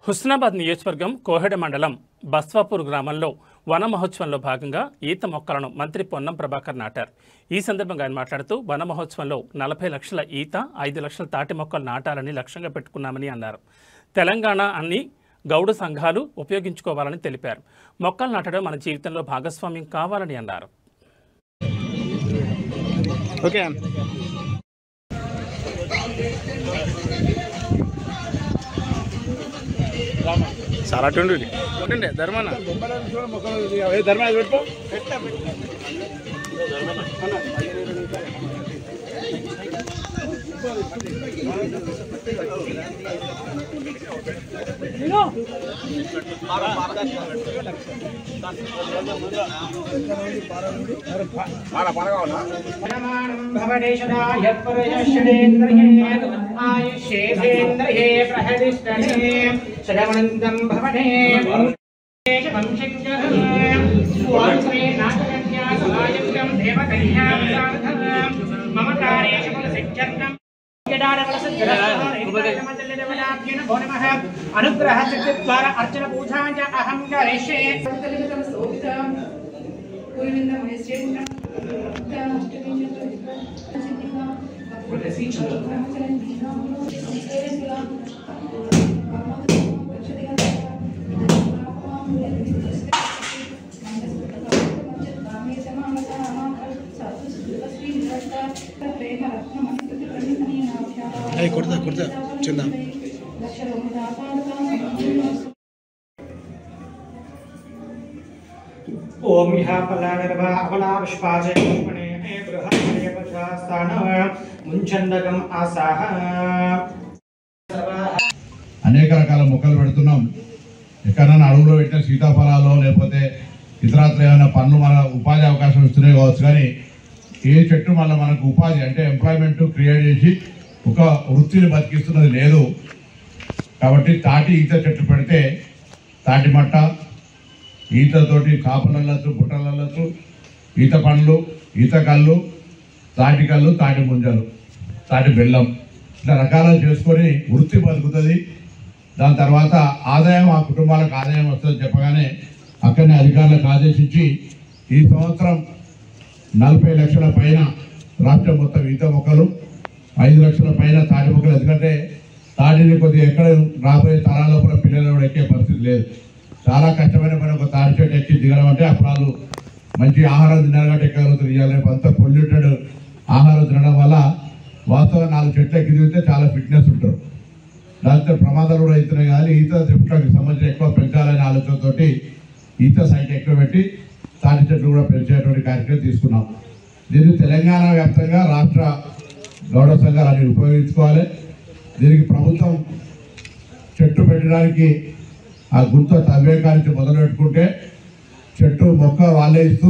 హుస్నాబాద్ నియోజకవర్గం కోహెడ మండలం బస్వాపూర్ గ్రామంలో వన మహోత్సవంలో భాగంగా ఈత మొక్కలను మంత్రి పొన్నం ప్రభాకర్ నాటారు. ఈ సందర్భంగా ఆయన మాట్లాడుతూ వన మహోత్సవంలో 40 లక్షల ఈత 5 లక్షల తాటి మొక్కలు నాటాలని లక్ష్యంగా పెట్టుకున్నామని అన్నారు. తెలంగాణ అన్ని గౌడ సంఘాలు ఉపయోగించుకోవాలని తెలిపారు. మొక్కలు నాటడం మన జీవితంలో భాగస్వామ్యం కావాలని అన్నారు. చాలా ట్వండి ధర్మాన ధర్మ పెట్టుకో अनुग्रह द्वारा अर्चन पूजा अहम करिष्ये कुर्ता चिन्ह ओम यहा फलानिर्वा अफलापुष्पाजे पुष्पणे बृहत्ते पशास्तान मुंचंदकम आसाह అనేక రకాల మొక్కలు పెడుతున్నాం. ఎక్కడైనా అడవులో పెట్టిన సీతాఫలాలు లేకపోతే ఇతరత్ర ఏమైనా పనులు మన ఉపాధి అవకాశం ఇస్తున్నాయి కావచ్చు. కానీ ఏ చెట్టు మళ్ళీ మనకు ఉపాధి అంటే ఎంప్లాయ్మెంట్ క్రియేట్ చేసి ఒక వృత్తిని బతికిస్తున్నది లేదు. కాబట్టి తాటి ఈత చెట్లు పెడితే తాటి మట్ట ఈతతోటి కాపలల్లచ్చు బుట్టలల్లచ్చు ఈత పండ్లు ఈత కళ్ళు తాటి కళ్ళు తాటి ముంజలు తాటి బెల్లం ఇట్లా రకాలు చేసుకొని వృత్తి బతుకుతుంది. దాని తర్వాత ఆదాయం ఆ కుటుంబాలకు ఆదాయం వస్తుందని చెప్పగానే అక్కడనే అధికారులకు ఆదేశించి ఈ సంవత్సరం 40 లక్షల పైన రాష్ట్రం మొత్తం ఈత మొక్కలు 5 లక్షల పైన తాటి మొక్కలు. ఎందుకంటే తాటిని కొద్దిగా ఎక్కడ రాబోయే తరాల లోపల పిల్లలు కూడా ఎక్కే పరిస్థితి లేదు. చాలా కష్టమైన పని ఒక తాటి చెట్టు ఎక్కి దిగడం అంటే అప్పుడు వాళ్ళు మంచి ఆహారం తినాలి కాబట్టి ఎక్కగలుగుతారు. ఇవాళ అంతా పొల్యూటెడ్ ఆహారం తినడం వల్ల వాస్తవం 4 చెట్లు ఎక్కి దిగితే చాలా ఫిట్నెస్ ఉంటారు. దాంతో ప్రమాదాలు కూడా అవుతున్నాయి. కానీ ఈత చెట్లకు సంబంధించి ఎక్కువ పెంచాలనే ఆలోచనతోటి ఈత సైట్ ఎక్కువ పెట్టి తాటి చెట్లు కూడా పెంచేటువంటి కార్యక్రమం తీసుకున్నాం. దీన్ని తెలంగాణ వ్యాప్తంగా రాష్ట్ర గౌడ సంఘాలు అన్ని ఉపయోగించుకోవాలి. దీనికి ప్రభుత్వం చెట్టు పెట్టడానికి ఆ గుంత తవ్వేకానికి మొదలు పెట్టుకుంటే చెట్టు మొక్క వాళ్ళే ఇస్తూ